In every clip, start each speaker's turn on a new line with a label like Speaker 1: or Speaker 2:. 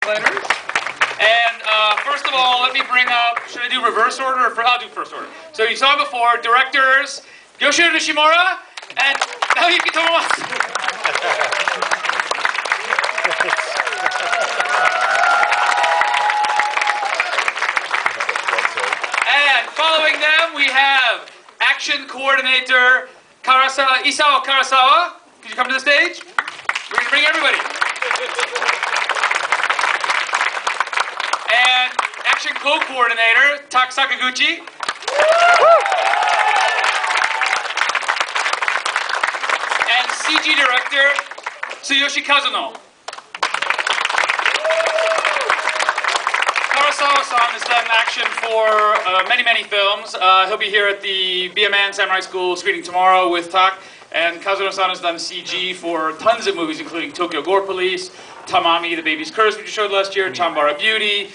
Speaker 1: translators. And first of all, let me bring up, should I do reverse order? I'll do first order. So you saw before, directors Yoshihiro Nishimura and Naoyuki Tomomatsu. And following them, we have action coordinator Isao Karasawa. Could you come to the stage? We're going to bring everybody. And action co-coordinator Sakaguchi. And CG director Tsuyoshi Kazuno. Karasawa-san has done action for many films. He'll be here at the BMN Samurai School screening tomorrow with Tak. And Kazuno-san has done CG for tons of movies, including Tokyo Gore Police, Tamami, The Baby's Curse, which you showed last year, Chambara Beauty,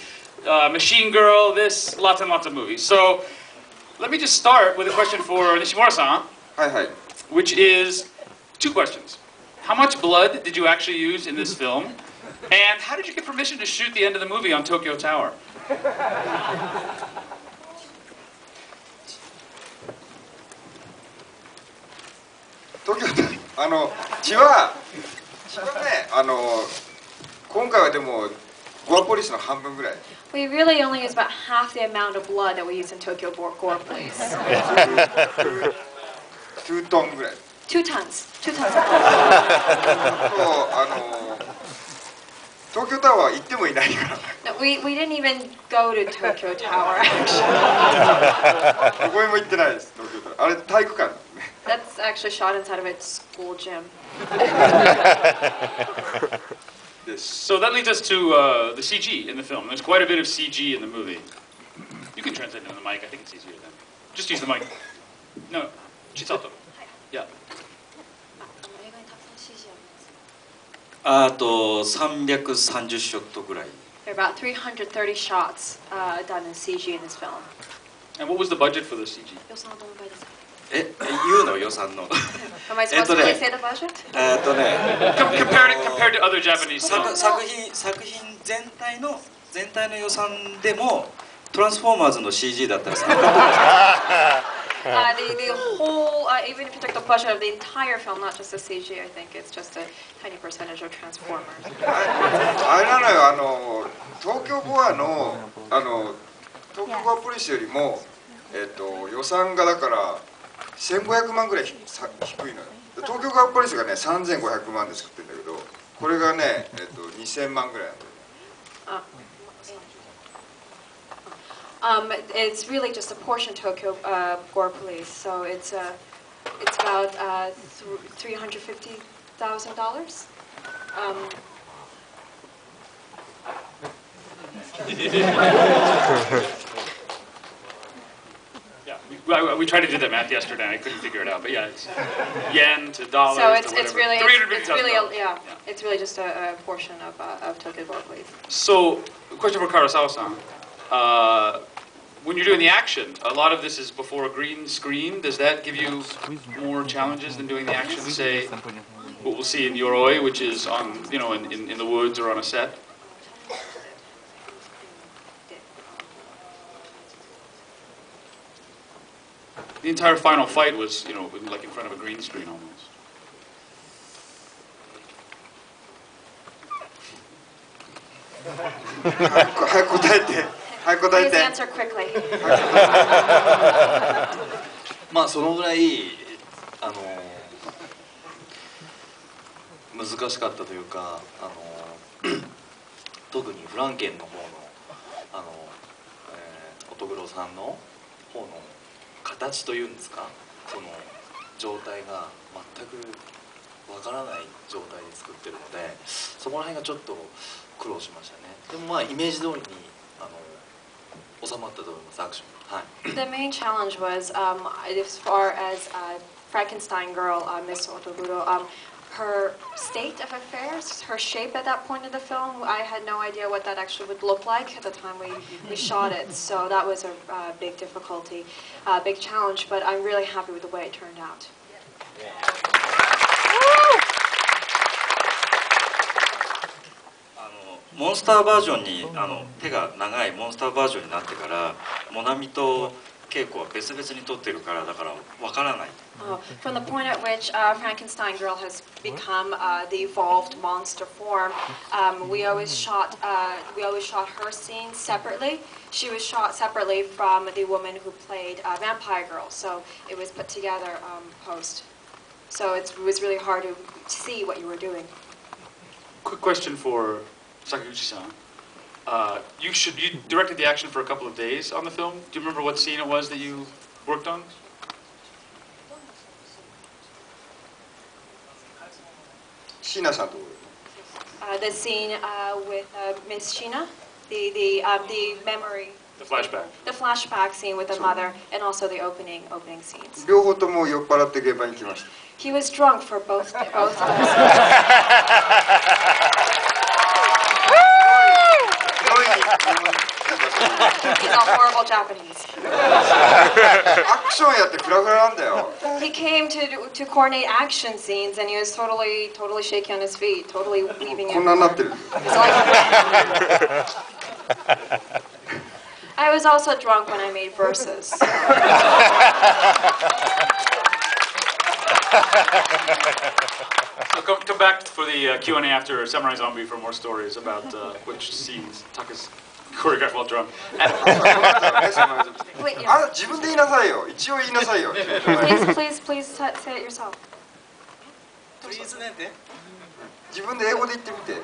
Speaker 1: Machine Girl, lots and lots of movies. So let me just start with a question for Nishimura-san, which is two questions. How much blood did you actually use in this film? And how did you get permission to shoot the end of the movie on Tokyo Tower?
Speaker 2: 血はね、今回はでもゴアポリスの半分ぐらい。
Speaker 3: We really only use about half the amount of blood that we use in Tokyo Gore Police.
Speaker 2: 2トンぐらい。
Speaker 3: 2 tons. 2 tons.
Speaker 2: 東京タワー行ってもいないから。
Speaker 3: No, we didn't even go to Tokyo Tower actually.
Speaker 2: どこにも行ってないです。東京タワー。あれ体育館。
Speaker 3: That's actually shot inside of its school gym.
Speaker 1: So that leads us to the CG in the film. There's quite a bit of CG in the movie. You can translate it on the mic. I think it's easier then. Just use the mic. No, Chisato. Yeah.
Speaker 4: あと330ショットぐらい。
Speaker 3: There are about 330 shots done in CG in this film.
Speaker 1: And what was the budget for the CG?
Speaker 3: 予算はどのくらいですか？
Speaker 4: 言うの予算の。
Speaker 3: Am I supposed to really say the budget?
Speaker 1: Compared to other Japanese films.
Speaker 4: 作品全体の予算でもトランスフォーマーズの CG だったら
Speaker 3: The whole, even if you took the budget of the entire film, not just the CG, I think it's just a tiny percentage of Transformers.
Speaker 2: あれなのよ、東京ゴアの東京ゴアポリスよりも予算がだから1500万ぐらい低いのよ。東京ゴアポリスがね3500万で作ってるんだけど、これがね2000万ぐらいなんだよね。
Speaker 3: It's really just a portion of Tokyo Gore Police, so it's about $350,000.
Speaker 1: Yeah, we tried to do that math yesterday. I couldn't figure it out, but yeah, it's yen to dollars.
Speaker 3: So
Speaker 1: it's
Speaker 3: really
Speaker 1: yeah,
Speaker 3: it's really just a portion of Tokyo Gore Police.
Speaker 1: So, question for Karasawa-san. When you're doing the action, a lot of this is before a green screen. Does that give you more challenges than doing the action, say, what we'll see in Yoroi, which is on, in the woods or on a set? The entire final fight was, like in front of a green screen almost.
Speaker 3: Please answer quickly.
Speaker 4: まあそのぐらい難しかったというか特にフランケンの方の乙黒さんの方の形というんですか、その状態が全くわからない状態で作ってるので、そこら辺がちょっと苦労しましたね。でもまあイメージ通りに収まったと思います、アクション。はい。
Speaker 3: The main challenge was as far as Frankenstein girl, Miss Otoguro, her state of affairs, her shape at that point in the film. I had no idea what that actually would look like at the time we shot it. So that was a big difficulty, big challenge. But I'm really happy with the way it turned out.
Speaker 4: ま
Speaker 5: モンスターバージョンに手が長いモンスターバージョンになってからモナミと稽古は別々に撮ってるからだからわからない。
Speaker 3: From the point at which Frankenstein girl has become the evolved monster form, we always shot her scenes separately. She was shot separately from the woman who played Vampire Girl, so it was put together post. So it was really hard to see what you were doing.
Speaker 1: Quick question for Sakaguchi-san. You directed the action for a couple of days on the film. Do you remember what scene it was that you worked on?
Speaker 2: Shina-sanとこ
Speaker 3: The scene with Miss Shina, the memory.
Speaker 1: The flashback.
Speaker 3: The flashback scene with the mother, and also the opening scenes.
Speaker 2: 両方とも酔っ払って現場に来ました。
Speaker 3: He was drunk for both of us. He's all horrible Japanese.
Speaker 2: アクションやってフラフラなんだよ。
Speaker 3: He came to coordinate action scenes, and he was totally shaky on his feet, totally weaving
Speaker 2: こんなになってる。
Speaker 3: He's like, I was also drunk when I made verses.
Speaker 1: So come back for the Q&A after Samurai Zombie for more stories about which scenes Taka's choreographed while drunk.
Speaker 3: Wait,
Speaker 2: あ、自分で言いなさいよ。一応言いなさいよ。
Speaker 3: please say it yourself.
Speaker 2: 自分で英語で言ってみて。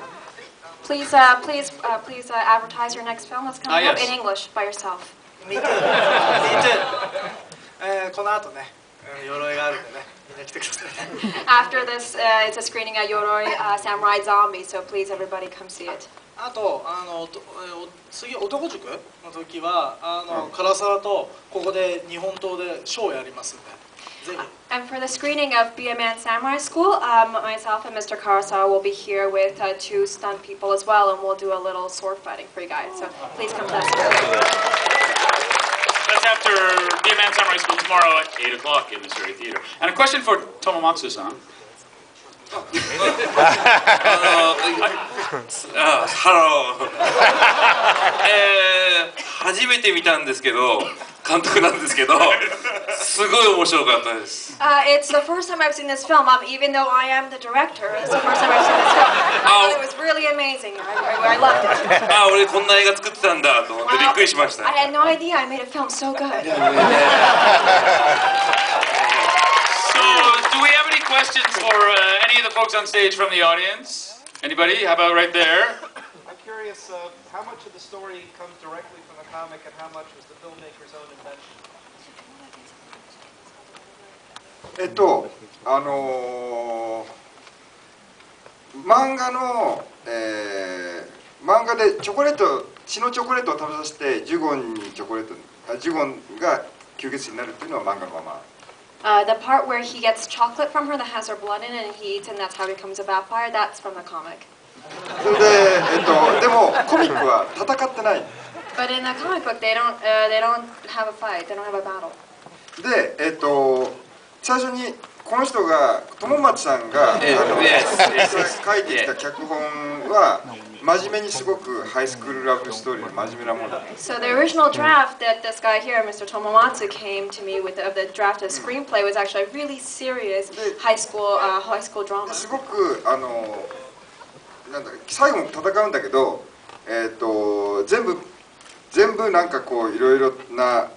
Speaker 3: Please advertise your next film. Let's come up
Speaker 1: yes.
Speaker 3: in English by yourself.
Speaker 6: この後ね、鎧があるんでね、みんな来てください。
Speaker 3: After this, it's a screening at Yoroi Samurai Zombie, so please everybody come see it.
Speaker 6: あと次男塾の時は唐沢とここで日本刀でショーをやりますんで、ぜひ。
Speaker 3: And for the screening of Be a Man Samurai School, myself and Mr. Karasawa will be here with two stunt people as well, and we'll do a little sword fighting for you guys. So please come to that screening.
Speaker 1: That's after Be a Man Samurai School tomorrow at 8 o'clock in the Surrey Theater. And a question for Tomomatsu-san.
Speaker 7: ハロー初めて見たんですけど監督なんですけどすごい面白かったです
Speaker 3: It's the first time I've seen this film, even though I am the director. It's the first time I've seen this film. I thought it was really amazing. I loved it.
Speaker 7: 俺こんな映画作ってたんだと思ってびっくりしました
Speaker 3: I had no idea I made a film so good.
Speaker 1: So, do we have any questions for any of the folks on stage from the audience? Anybody? How about right there?
Speaker 8: I'm curious, how much of the story comes directly from the comic and how much was the filmmaker's own invention?
Speaker 2: 漫画でチョコレート、血のチョコレートを食べさせてジュゴンが吸血鬼になるっていうのは漫画のまま。
Speaker 3: The part where he gets chocolate from her that has her blood in it and he eats and that's how he becomes a vampire, that's from the comic.
Speaker 2: それで、でもコミックは戦ってない。
Speaker 3: But in the comic book, they don't have a fight, they don't have a battle.
Speaker 2: で、最初にこの人が友松さんが書いてきた脚本は真面目にすごくハイスクールラブストーリーの真面目なものだった。
Speaker 3: So the original draft that this guy here, Mr. Tomomatsu, came to me with the draft of the screenplay was actually a really serious high school drama.
Speaker 2: すごくなんだ最後も戦うんだけど、全部なんかこういろいろな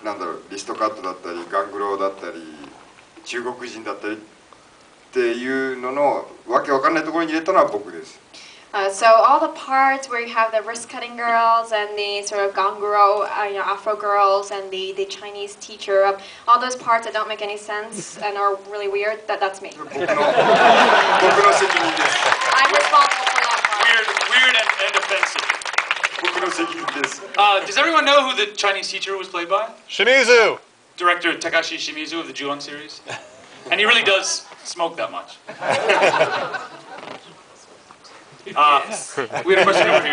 Speaker 2: なんだろうリストカットだったりガングローだったり中国人だったりっていうののわけわかんないところに入れたのは僕です。
Speaker 3: So all the parts where you have the wrist-cutting girls and the sort of ganguro, Afro girls and the Chinese teacher, all those parts that don't make any sense and are really weird, that's me.
Speaker 2: 僕の責任です。
Speaker 3: I'm responsible for that part.
Speaker 1: Weird and offensive.
Speaker 2: 僕の責任です。
Speaker 1: Does everyone know who the Chinese teacher was played by?
Speaker 9: Shimizu!
Speaker 1: Director Takashi Shimizu of the Ju-on series. And he really does smoke that much. We have a question over here.